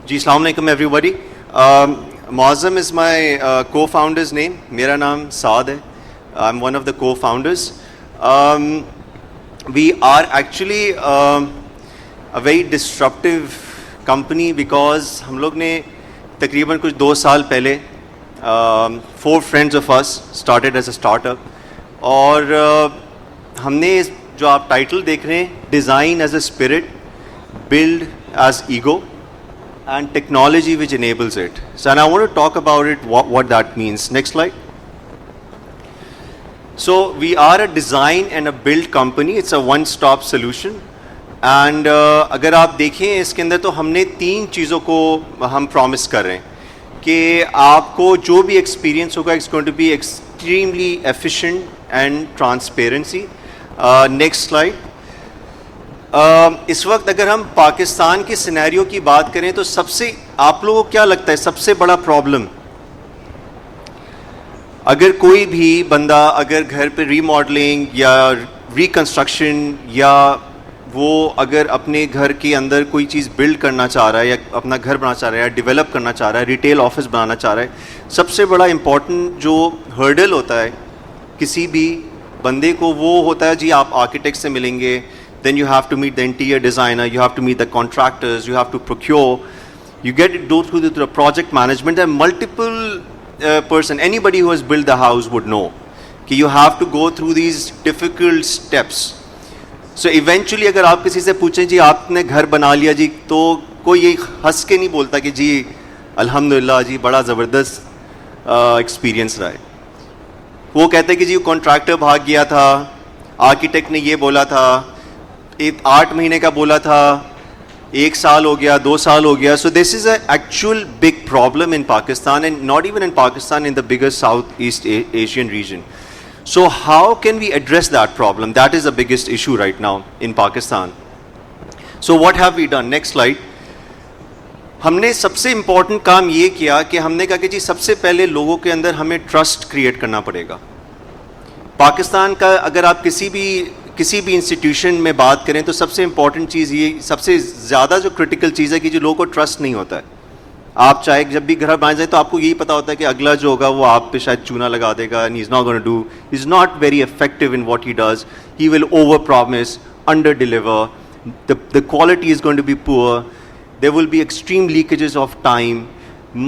जी अस्सलाम वालेकुम everybody. Muazzam is my co-founder's name. मेरा नाम साद है. I'm one of the co-founders. We are actually a very disruptive company because हम लोग ने तकरीबन कुछ 2 साल पहले 4 friends of us started as a startup और हमने जो आप टाइटल देख रहे हैं, design as a spirit, build as ego, and technology which enables it. So, and I want to talk about it, what that means. Next slide. So, we are a design and a build company. It's a one-stop solution. And अगर आप देखें इसके अंदर तो हमने 3 चीज़ों को हम promise कर रहे हैं कि आपको जो भी experience होगा, it's going to be extremely efficient and transparency. Next slide. इस वक्त अगर हम पाकिस्तान के सिनेरियो की बात करें तो सबसे, आप लोगों को क्या लगता है सबसे बड़ा प्रॉब्लम, अगर कोई भी बंदा अगर घर पे रीमॉडलिंग या रिकंस्ट्रक्शन या वो अगर अपने घर के अंदर कोई चीज़ बिल्ड करना चाह रहा है या अपना घर बनाना चाह रहा है या डेवलप करना चाह रहा है, रिटेल ऑफिस बनाना चाह रहा है, सबसे बड़ा इम्पॉर्टेंट जो हर्डल होता है किसी भी बंदे को वो होता है जी आप आर्किटेक्ट से मिलेंगे, then you have to meet the interior designer, you have to meet the contractors, you have to procure, you get it go through the project management. There are multiple person, anybody who has built the house would know कि you have to go through these difficult steps. So eventually अगर आप किसी से पूछें जी आपने घर बना लिया जी, तो कोई ये हंस के नहीं बोलता कि जी अल्हम्दुलिल्लाह जी बड़ा ज़बरदस्त एक्सपीरियंस रहा है. वो कहते हैं कि जी कॉन्ट्रैक्टर भाग गया था, आर्किटेक्ट ने ये बोला था, 8 महीने का बोला था, 1 साल हो गया, 2 साल हो गया. So this is an actual big problem in Pakistan, and not even in Pakistan, in the bigger Southeast Asian region. So how can we address that problem? That is the biggest issue right now in Pakistan. So what have we done? Next slide. हमने सबसे important काम ये किया कि हमने कहा कि जी सबसे पहले लोगों के अंदर हमें ट्रस्ट क्रिएट करना पड़ेगा. पाकिस्तान का अगर आप किसी भी इंस्टीट्यूशन में बात करें तो सबसे इम्पॉर्टेंट चीज़ ये, सबसे ज़्यादा जो क्रिटिकल चीज़ है कि जो लोगों को ट्रस्ट नहीं होता है. आप चाहे जब भी घर बनाए जाए तो आपको यही पता होता है कि अगला जो होगा वो आप पे शायद चूना लगा देगा, and he's not going to do, he's not very effective in what he does, he will over promise, under deliver, the quality is going to be poor, there will be extreme leakages of time,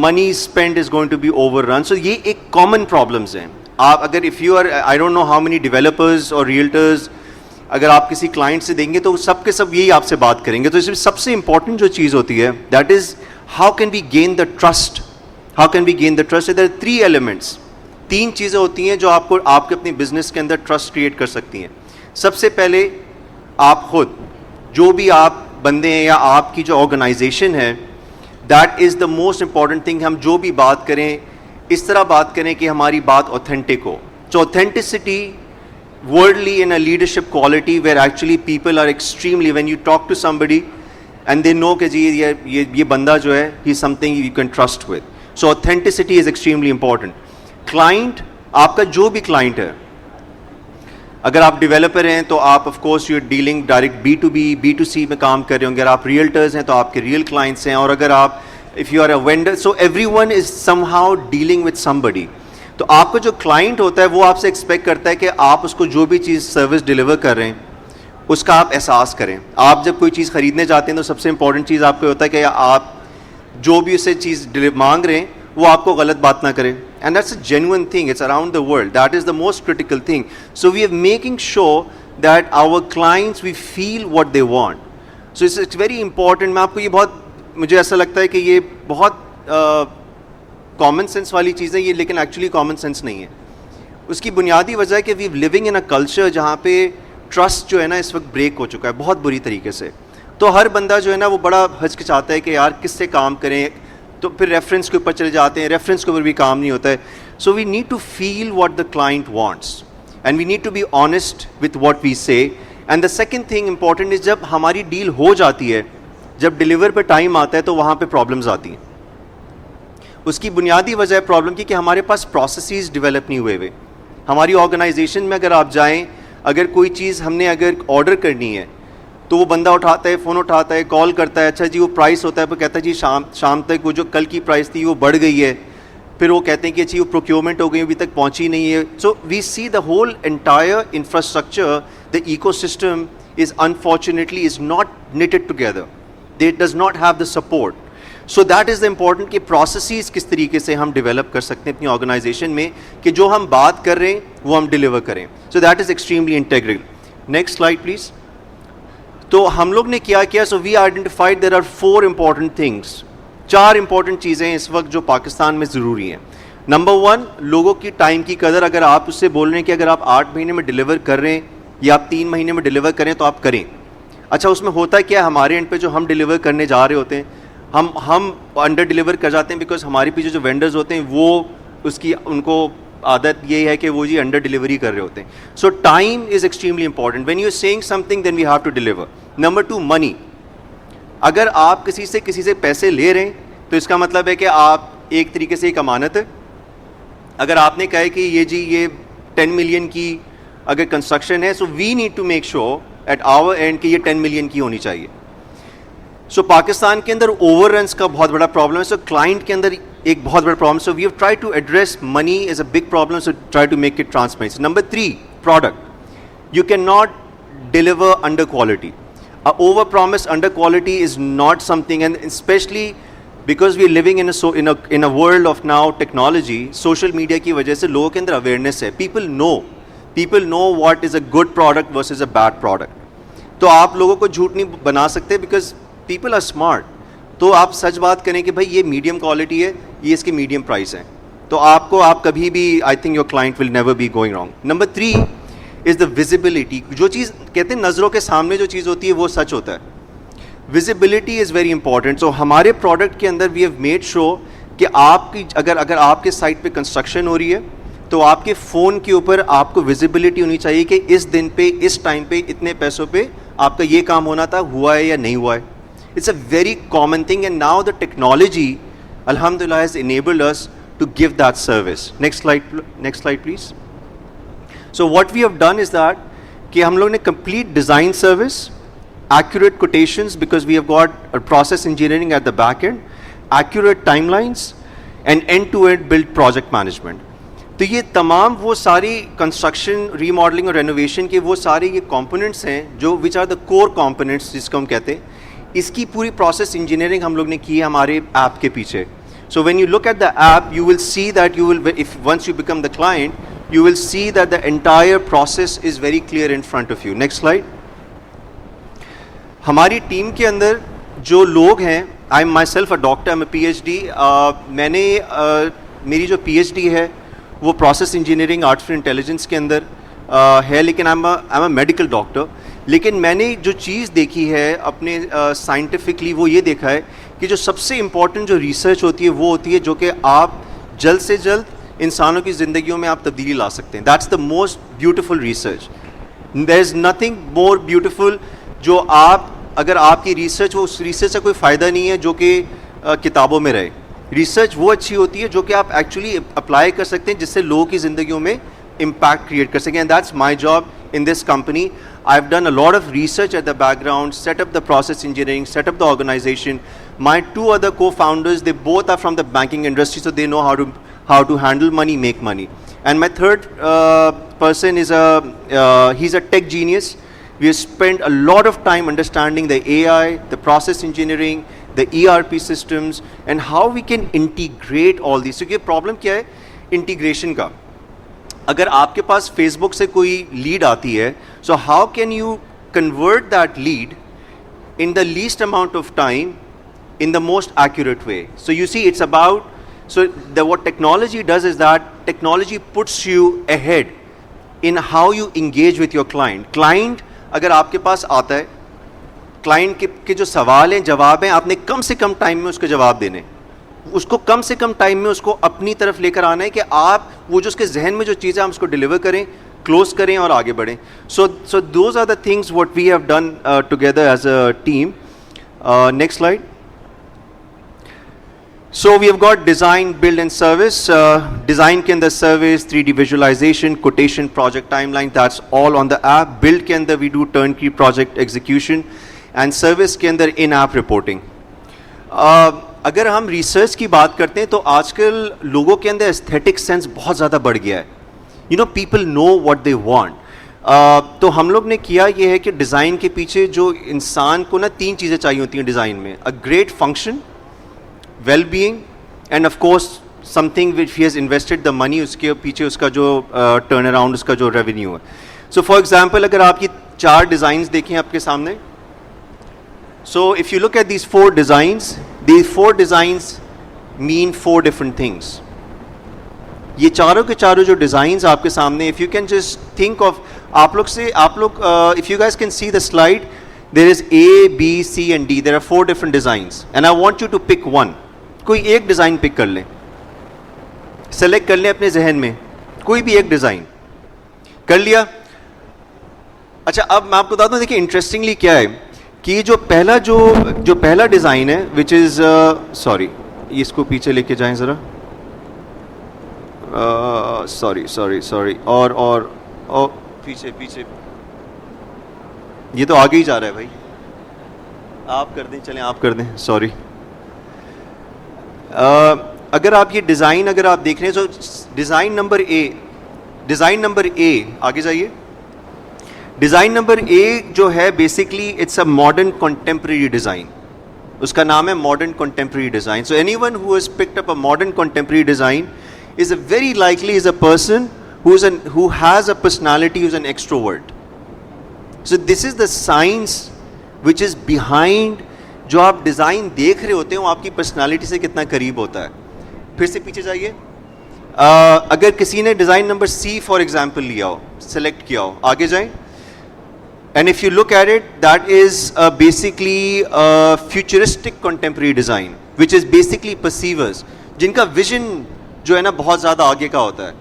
money spent is going to be overrun. So ये एक common problems हैं. आप अगर if you are, I don't know how many developers or realtors, अगर आप किसी client से देंगे तो सब के सब यही आपसे बात करेंगे. तो इसमें सबसे इंपॉर्टेंट जो चीज़ होती है that is how can we gain the trust. How can we gain the trust? There are 3 elements. 3 चीज़ें होती हैं जो आपको आपके अपने बिजनेस के अंदर ट्रस्ट क्रिएट कर सकती हैं. सबसे पहले आप खुद, जो भी आप बंदे हैं या आपकी जो ऑर्गेनाइजेशन है, that is the most important thing. हम जो भी बात करें इस तरह बात करें कि हमारी बात ऑथेंटिक हो. So authenticity, worldly in a leadership quality where actually people are extremely, when you talk to somebody and they know कि जी ये बंदा जो है he is something you can trust with. So authenticity is extremely important. Client, आपका जो भी client है, अगर आप डेवलपर हैं तो आप of course you are dealing direct B2B, B2C में काम कर रहे होंगे. अगर आप रियल्टर्स हैं तो आपके रियल क्लाइंट्स हैं, और अगर आप if you are a vendor, so everyone is somehow dealing with somebody. तो आपका जो क्लाइंट होता है वो आपसे एक्सपेक्ट करता है कि आप उसको जो भी चीज़ सर्विस डिलीवर कर रहे हैं उसका आप एहसास करें. आप जब कोई चीज़ ख़रीदने जाते हैं तो सबसे इंपॉर्टेंट चीज़ आपको होता है कि आप जो भी उससे चीज़ मांग रहे हैं वो आपको गलत बात ना करें. And that's a genuine thing, it's around the world, that is the most critical thing. So we are making sure that our clients we feel what they want. So it's very important. मैं आपको ये बहुत, मुझे ऐसा लगता है कि ये बहुत कॉमन सेंस वाली चीज़ है ये, लेकिन एक्चुअली कॉमन सेंस नहीं है. उसकी बुनियादी वजह है कि we living in a culture जहाँ पे ट्रस्ट जो है ना इस वक्त ब्रेक हो चुका है बहुत बुरी तरीके से. तो हर बंदा जो है ना वो बड़ा हिचकिचाता है कि यार किससे काम करें, तो फिर रेफरेंस के ऊपर चले जाते हैं, रेफरेंस के ऊपर भी काम नहीं होता है. So we need to feel what the client wants and we need to be honest with what we say. And the second thing important is जब हमारी डील हो जाती है, जब डिलीवर पे टाइम आता है तो वहाँ पे प्रॉब्लम्स आती हैं. उसकी बुनियादी वजह है प्रॉब्लम की कि हमारे पास प्रोसेसेस डेवलप नहीं हुए हुए. हमारी ऑर्गेनाइजेशन में अगर आप जाएं, अगर कोई चीज़ हमने अगर ऑर्डर करनी है तो वो बंदा उठाता है, फ़ोन उठाता है, कॉल करता है, अच्छा जी वो प्राइस होता है, फिर कहता है जी शाम तक वो जो कल की प्राइस थी वो बढ़ गई है, फिर वो कहते हैं कि अच्छी वो प्रोक्योरमेंट हो गई, अभी तक पहुंची नहीं है. So we see the whole entire infrastructure, the ecosystem is unfortunately is not knitted together. They does not have the support. So that is the important कि processes किस तरीके से हम develop कर सकते हैं अपनी organization में कि जो हम बात कर रहे हैं वो हम deliver करें. So that is extremely integral. Next slide please. तो हम लोग ने क्या किया? So we identified there are 4 important things. 4 important चीज़ें इस वक्त जो पाकिस्तान में ज़रूरी हैं. नंबर 1, लोगों की टाइम की कदर. अगर आप उससे बोल रहे हैं कि अगर आप 8 महीने में डिलीवर कर रहे हैं या आप 3 महीने में डिलीवर करें तो आप करें. अच्छा, उसमें होता क्या है, हमारे एंड पे जो हम डिलीवर करने जा रहे होते हैं हम अंडर डिलीवर कर जाते हैं, बिकॉज हमारे पीछे जो वेंडर्स होते हैं वो उसकी उनको आदत ये है कि वो जी अंडर डिलीवरी कर रहे होते हैं. So time is extremely important. When you are saying something then we have to deliver. Number 2, money. अगर आप किसी से पैसे ले रहे हैं तो इसका मतलब है कि आप एक तरीके से एक अमानत है. अगर आपने कहा है कि ये 10 मिलियन की अगर कंस्ट्रक्शन है, so we need to make sure at our end कि ये 10 मिलियन की होनी चाहिए. सो पाकिस्तान के अंदर ओवररन्स का बहुत बड़ा प्रॉब्लम है. सो क्लाइंट के अंदर एक बहुत बड़ा problem. So we have try to address money is a big problem. So try to make it transparent. Number 3, product. You can not deliver under quality. Over promise under quality is not something, and specially because we are living in a world of now technology. Social media की वजह से लोगों के अंदर awareness है. People know what is a good product versus a bad product. तो आप लोगों को झूठ नहीं बना सकते बिकॉज पीपल आर स्मार्ट. तो आप सच बात करें कि भाई ये मीडियम क्वालिटी है, ये इसकी मीडियम प्राइस है, तो आप कभी भी I think your client will never be going wrong. Number 3 is the visibility. जो चीज़ कहते हैं नज़रों के सामने जो चीज़ होती है वो सच होता है. Visibility is very important. So हमारे प्रोडक्ट के अंदर वी हैव मेड श्योर कि आपकी अगर आपके साइट पे कंस्ट्रक्शन हो रही है तो आपके फ़ोन के ऊपर आपको विजिबिलिटी होनी चाहिए कि इस दिन पे इस टाइम पे इतने पैसों पे आपका ये काम होना था, हुआ है या नहीं हुआ है. It's a very common thing, and now the technology अल्हम्दुलिल्लाह has enabled us to give that service. Next slide please. So what we have done is that कि हम लोग ने complete design service, accurate quotations because we have got a process engineering at the back end, accurate timelines and end-to-end build project management. तो ये तमाम वो सारी construction, remodelling और रेनोवेशन के वो सारे ये कंपोनेंट्स हैं जो which are the core components जिसको हम कहते हैं. इसकी पूरी प्रोसेस इंजीनियरिंग हम लोग ने की है हमारे ऐप के पीछे. So when you look at the app you will see that you will, if once you become the client you will see that the entire process is very clear in front of you. Next slide. हमारी team के अंदर जो लोग हैं, I am myself a doctor, I am PhD. मैंने मेरी जो PhD है वो प्रोसेस इंजीनियरिंग आर्टिफिशियल इंटेलिजेंस के अंदर है, लेकिन I am a medical doctor. लेकिन मैंने जो चीज़ देखी है अपने साइंटिफिकली वो ये देखा है कि जो सबसे इम्पॉर्टेंट जो रिसर्च होती है वो होती है जो कि आप जल्द से जल्द इंसानों की ज़िंदगियों में आप तब्दीली ला सकते हैं. That's the most beautiful research. There is nothing more beautiful. जो आप अगर आपकी रिसर्च, वो उस रिसर्च का कोई फ़ायदा नहीं है जो कि किताबों में रहे. रिसर्च वो अच्छी होती है जो कि आप एक्चुअली अप्लाई कर सकते हैं जिससे लोगों की ज़िंदगियों में इम्पैक्ट क्रिएट कर सकें. And that's my job in this company. I have done a lot of research at the background, set up the process engineering, set up the organisation. My 2 other co-founders, they both are from the banking industry, so they know how to handle money, make money. And my third person is he's a tech genius. We have spent a lot of time understanding the AI, the process engineering, the ERP systems, and how we can integrate all these. So ये problem क्या है integration का. अगर आपके पास Facebook से कोई lead आती है, so how can you convert that lead in the least amount of time in the most accurate way? So you see, it's about, so what technology does is that technology puts you ahead in how you engage with your client. Client अगर आपके पास आता है, client के जो सवाल हैं, जवाब हैं, आपने कम से कम टाइम में उसके जवाब देने, उसको कम से कम टाइम में उसको अपनी तरफ लेकर आना है कि आप वो जो उसके जहन में जो चीज़ें हम उसको डिलीवर करें, क्लोज करें और आगे बढ़ें. So those are the things what we have done together as a team. Next slide. So we have got design, build and service. Design के अंदर service, 3D visualization, quotation, project timeline, that's all on the app. Build के अंदर we do turnkey project execution and service के अंदर in-app reporting. अगर हम research की बात करते हैं तो आजकल लोगों के अंदर aesthetic sense बहुत ज़्यादा बढ़ गया है. You know, people know what they want. तो हम लोग ने किया ये है कि डिज़ाइन के पीछे जो इंसान को ना 3 चीज़ें चाहिए होती हैं डिज़ाइन में. A great function, well-being and of course something which he has invested the money, उसके पीछे उसका जो turn around, उसका जो revenue है. So for example अगर आप ये 4 designs देखें आपके सामने, so if you look at these 4 designs mean 4 different things. ये चारों के चारों जो designs आपके सामने, if you can just think of, आप लोग if you guys can see the slide, there is A, B, C and D. There are 4 different designs and I want you to pick one. कोई एक design pick कर लें, select कर लें अपने जहन में कोई भी एक डिज़ाइन. कर लिया? अच्छा, अब मैं आपको बता दूं, देखिए इंटरेस्टिंगली क्या है कि जो पहला डिज़ाइन है विच इज़ सॉरी, इसको पीछे लेके जाएं ज़रा, सॉरी और पीछे ये तो आगे ही जा रहा है भाई, आप कर दें, चलें आप कर दें, सॉरी. अगर आप ये डिज़ाइन अगर आप देख रहे हैं तो डिज़ाइन नंबर ए आगे जाइए. डिज़ाइन नंबर ए जो है basically it's a modern contemporary design. उसका नाम है modern contemporary design. So anyone who has picked up a modern contemporary design is a very likely is a person who has a personality, who's an extrovert. So this is the science which is behind जो आप design देख रहे होते हैं वो आपकी personality से कितना करीब होता है. फिर से पीछे जाइए. अगर किसी ने design number C for example लिया हो, सेलेक्ट किया हो, आगे जाएं. And if you look at it, that is basically futuristic contemporary design which is basically perceivers, जिनका विजन जो है ना बहुत ज़्यादा आगे का होता है.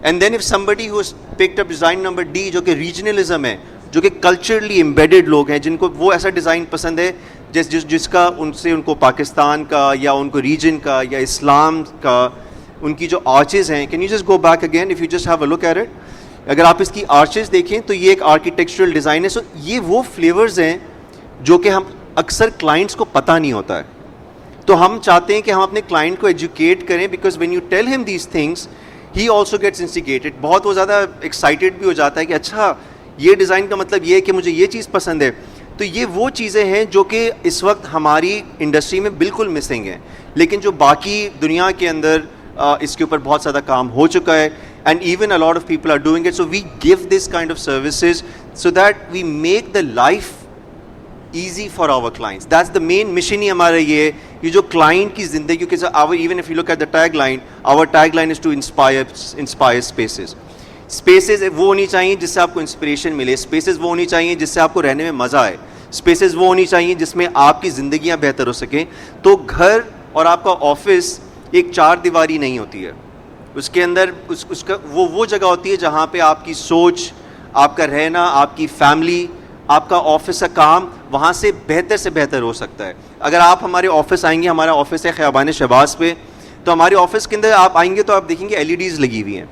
And then if somebody who picked up design number D जो कि रीजनलिज्म है, जो कि कल्चरली एम्बेडेड लोग हैं, जिनको वो ऐसा डिज़ाइन पसंद है जिसका उनको पाकिस्तान का या उनको रीजन का या इस्लाम का उनकी जो आर्चेज़ हैं. Can you just go back again if you just have a look at it. अगर आप इसकी आर्चेज़ देखें तो ये एक आर्किटेक्चरल डिज़ाइन है. सो ये वो फ्लेवर्स हैं जो कि हम अक्सर क्लाइंट्स को पता नहीं होता है. तो हम चाहते हैं कि हम अपने क्लाइंट को एजुकेट करें, because when you tell him these things he also gets instigated. बहुत वो ज़्यादा एक्साइटेड भी हो जाता है कि अच्छा ये डिज़ाइन का मतलब ये है कि मुझे ये चीज़ पसंद है. तो ये वो चीज़ें हैं जो कि इस वक्त हमारी इंडस्ट्री में बिल्कुल मिसिंग हैं, लेकिन जो बाकी दुनिया के अंदर इसके ऊपर बहुत ज़्यादा काम हो चुका है. And even a lot of people are doing it. So we give this kind of services so that we make the life easy for our clients. That's the main mission ही हमारा ये जो client की ज़िंदगी के साथ, even if you look at the tagline, our tagline is to inspire spaces. Spaces वो होनी चाहिए जिससे आपको inspiration मिले. Spaces वो होनी चाहिए जिससे आपको रहने में मज़ा आए. Spaces वो होनी चाहिए जिसमें आपकी ज़िंदगियाँ बेहतर हो सकें. तो घर और आपका ऑफिस एक 4 दीवारी नहीं होती है. उसके अंदर उसका वो जगह होती है जहाँ पे आपकी सोच, आपका रहना, आपकी फैमिली, आपका ऑफिस का काम वहाँ से बेहतर हो सकता है. अगर आप हमारे ऑफिस आएंगे, हमारा ऑफिस है ख़ियाबान शहबाज पे, तो हमारे ऑफिस के अंदर आप आएंगे तो आप देखेंगे LEDs लगी हुई हैं.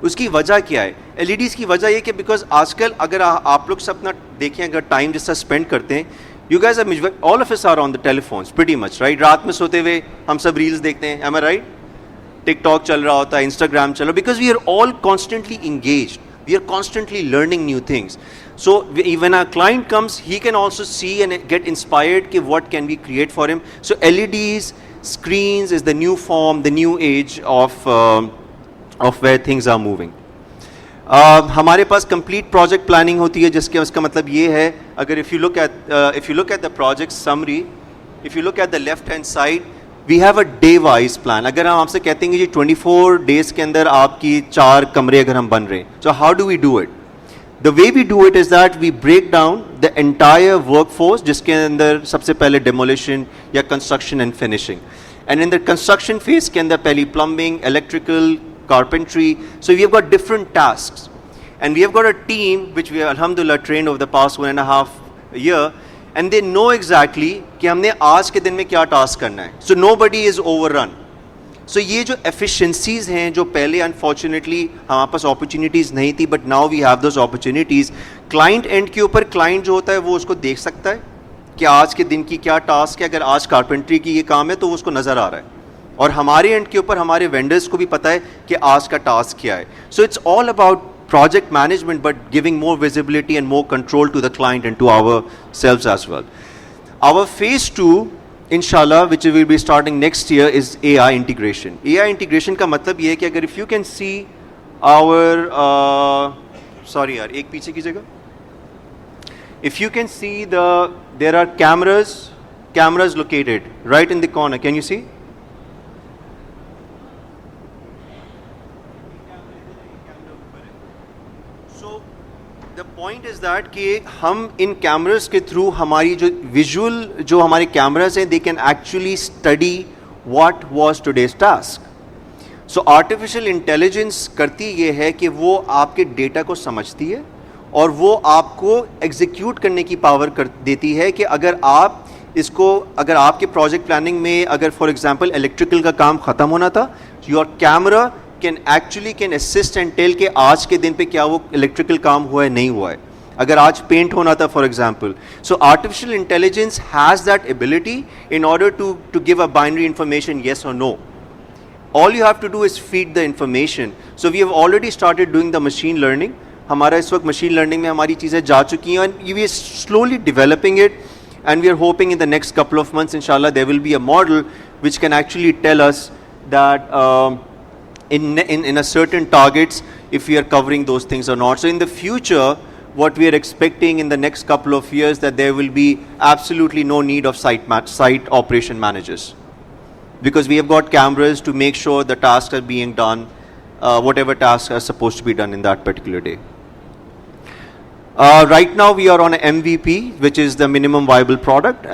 उसकी वजह क्या है? LEDs की वजह ये कि बिकॉज आजकल अगर आप लोग सब अपना देखें, अगर टाइम जिससे स्पेंड करते हैं, you guys are all of us are on the telephones pretty much, right. रात में सोते हुए हम सब रील्स देखते हैं, एम आई राइट. टिकटॉक चल रहा होता है, इंस्टाग्राम चल रहा, because we are all constantly engaged, we are constantly learning new things. So when our client comes, he can also see and get inspired कि what can we create for him. So LEDs, screens is the new form, the new age of where things are moving. हमारे पास complete project planning होती है, जिसके उसका मतलब ये है, अगर if you look at the project summary, if you look at the left hand side, we have a day wise plan. अगर हम आपसे कहते हैं कि 24 days के अंदर आपकी 4 कमरे अगर हम बन रहे हैं, so how do we do it? The way we do it is that we break down the entire workforce, जिसके अंदर सबसे पहले demolition या construction and finishing. And in the construction phase के अंदर पहली plumbing, electrical, carpentry. So we have got different tasks. And we have got a team which we have alhamdulillah trained over the past 1.5 years. and they know exactly कि हमने आज के दिन में क्या टास्क करना है. So nobody is overrun. So ये जो efficiencies हैं जो पहले unfortunately हमारे पास opportunities नहीं थी, but now we have those opportunities. Client end के ऊपर client जो होता है वो उसको देख सकता है कि आज के दिन की क्या टास्क है. अगर आज कारपेंट्री की ये काम है तो उसको नज़र आ रहा है, और हमारे एंड के ऊपर हमारे वेंडर्स को भी पता है कि आज का टास्क क्या है. So it's all about project management, but giving more visibility and more control to the client and to ourselves as well. Our phase 2, inshallah, which we will be starting next year, is AI integration. AI integration का मतलब ये है कि अगर if you can see our sorry यार, एक पीछे कीजिएगा. If you can see there are cameras located right in the corner. Can you see? The point is that कि हम इन कैमरास के थ्रू हमारी जो विजुअल जो हमारे कैमरास हैं, they can actually study what was today's task. So artificial intelligence करती ये है कि वो आपके डेटा को समझती है और वो आपको एग्जीक्यूट करने की पावर कर देती है कि अगर आपके प्रोजेक्ट प्लानिंग में अगर फॉर एग्जांपल इलेक्ट्रिकल का काम ख़त्म होना था, your camera can assist and tell कि आज के दिन पे क्या वो इलेक्ट्रिकल काम हुआ है नहीं हुआ है. अगर आज पेंट होना था for example. So artificial intelligence has that ability in order to give a binary information yes or no. All you have to do is feed the information. So we have already started doing the machine learning. हमारा इस वक्त machine learning में हमारी चीज़ें जा चुकी हैं and we are slowly developing it, and we are hoping in the next couple of months inshallah there will be a model which can actually tell us that in a certain targets if we are covering those things or not. So in the future what we are expecting in the next couple of years that there will be absolutely no need of site operation managers, because we have got cameras to make sure the tasks are being done, whatever tasks are supposed to be done in that particular day. Right now we are on a MVP, which is the minimum viable product.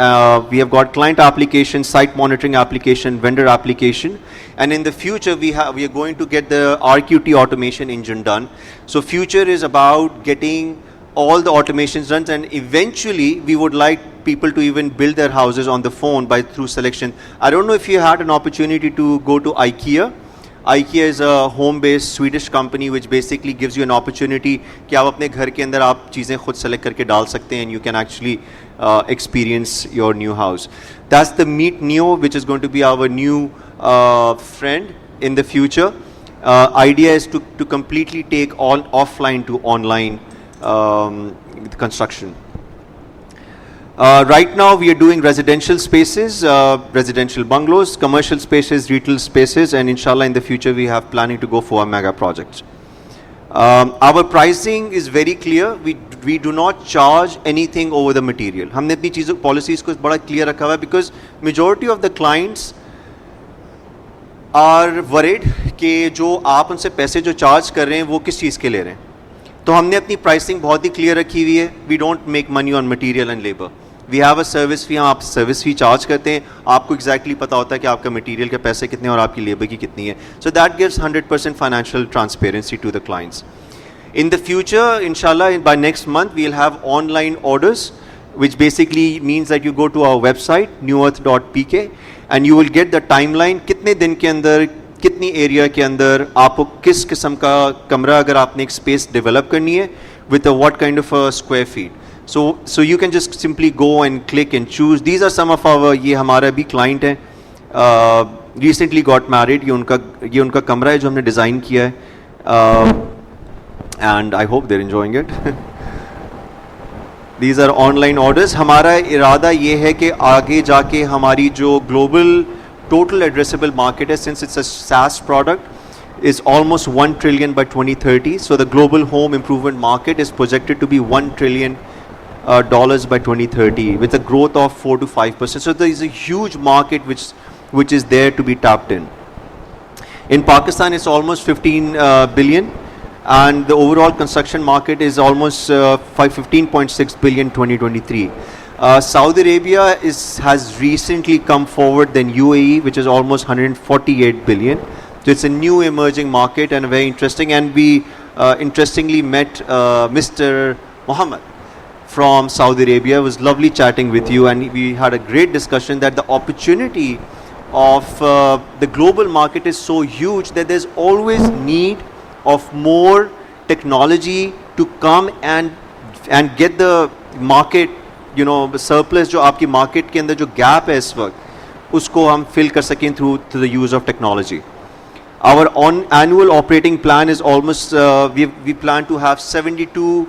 We have got client application, site monitoring application, vendor application, and in the future we are going to get the RQT automation engine done. So future is about getting all the automations done, and eventually we would like people to even build their houses on the phone through selection. I don't know if you had an opportunity to go to IKEA. IKEA is a home-based Swedish company which basically gives you an opportunity कि आप अपने घर के अंदर आप चीज़ें खुद select करके डाल सकते हैं and you can actually experience your new house. That's the Meet Neo, which is going to be our new friend in the future. Idea is to completely take all offline to online construction. Right now we are doing residential spaces, residential bungalows, commercial spaces, retail spaces, and inshallah in the future we have planning to go for a mega project. Our pricing is very clear. We do not charge anything over the material. हमने अपनी चीज़ों policies को बड़ा clear रखा हुआ है, because majority of the clients are worried कि जो आप उनसे पैसे जो charge कर रहे हैं वो किस चीज़ के ले रहे हैं. तो हमने अपनी प्राइसिंग बहुत ही क्लियर रखी हुई है. We don't make money on material and labour. We have a service fee. हम आप सर्विस फी चार्ज करते हैं, आपको एग्जैक्टली पता होता है कि आपका मटेरियल के पैसे कितने और आपकी लेबर की कितनी है. So that gives 100% financial transparency to the clients. In the future, inshallah, by next month, we'll have online orders, which basically means that you go to our website, newearth.pk, and you will get the timeline. कितने दिन के अंदर कितनी area के अंदर आपको किस किस्म का कमरा अगर आपने एक स्पेस डेवलप करनी है with a what kind of a square feet. So you can just simply go and click and choose. These are some of our, ये हमारा भी client है, recently got married. ये उनका कमरा है जो हमने डिज़ाइन किया है, and I hope they're enjoying it. These are online orders. हमारा इरादा ये है कि आगे जाके हमारी जो global total addressable market is, since it's a SaaS product, is almost $1 trillion by 2030. So the global home improvement market is projected to be $1 trillion by 2030, with a growth of 4 to 5%. So there is a huge market which is there to be tapped in. In Pakistan, it's almost 15 billion, and the overall construction market is almost 15.6 billion 2023. Saudi Arabia has recently come forward than UAE, which is almost 148 billion. So it's a new emerging market and very interesting. And we interestingly met Mr. Mohammed from Saudi Arabia. It was lovely chatting with you, and we had a great discussion that the opportunity of the global market is so huge that there's always need of more technology to come and get the market, you know, surplus जो आपकी market के अंदर जो gap है इस वक्त उसको हम fill कर सकें through the use of technology. Our annual operating plan is almost we plan to have 72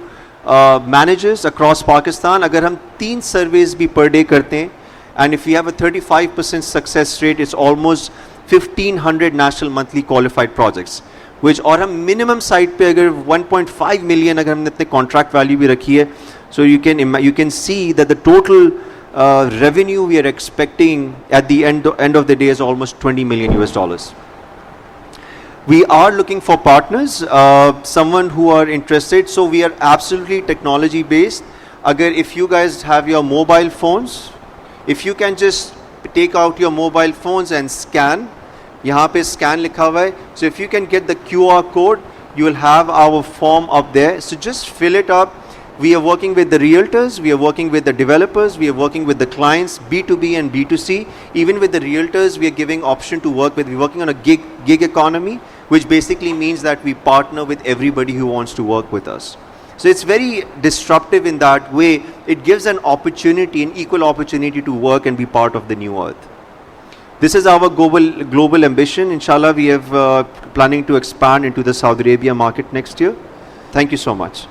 managers across Pakistan. अगर हम 3 surveys भी per day करते हैं, and if we have a 35% success rate, it's almost 1500 national monthly qualified projects. Which और हम minimum side पे अगर 1.5 million अगर हमने अपने contract value भी रखी है, so you can see that the total revenue we are expecting at the end of the day is almost $20 million. We are looking for partners, someone who are interested. So we are absolutely technology based. If you guys have your mobile phones, if you can just take out your mobile phones and scan, यहाँ पे scan लिखा हुआ है. So if you can get the QR code, you will have our form up there. So just fill it up. We are working with the realtors, we are working with the developers, we are working with the clients, B2B and B2C. Even with the realtors, we are giving option to work with. We're working on a gig economy, which basically means that we partner with everybody who wants to work with us. So it's very disruptive in that way. It gives an opportunity, an equal opportunity to work and be part of the new earth. This is our global ambition. Inshallah, we have planning to expand into the Saudi Arabia market next year. Thank you so much.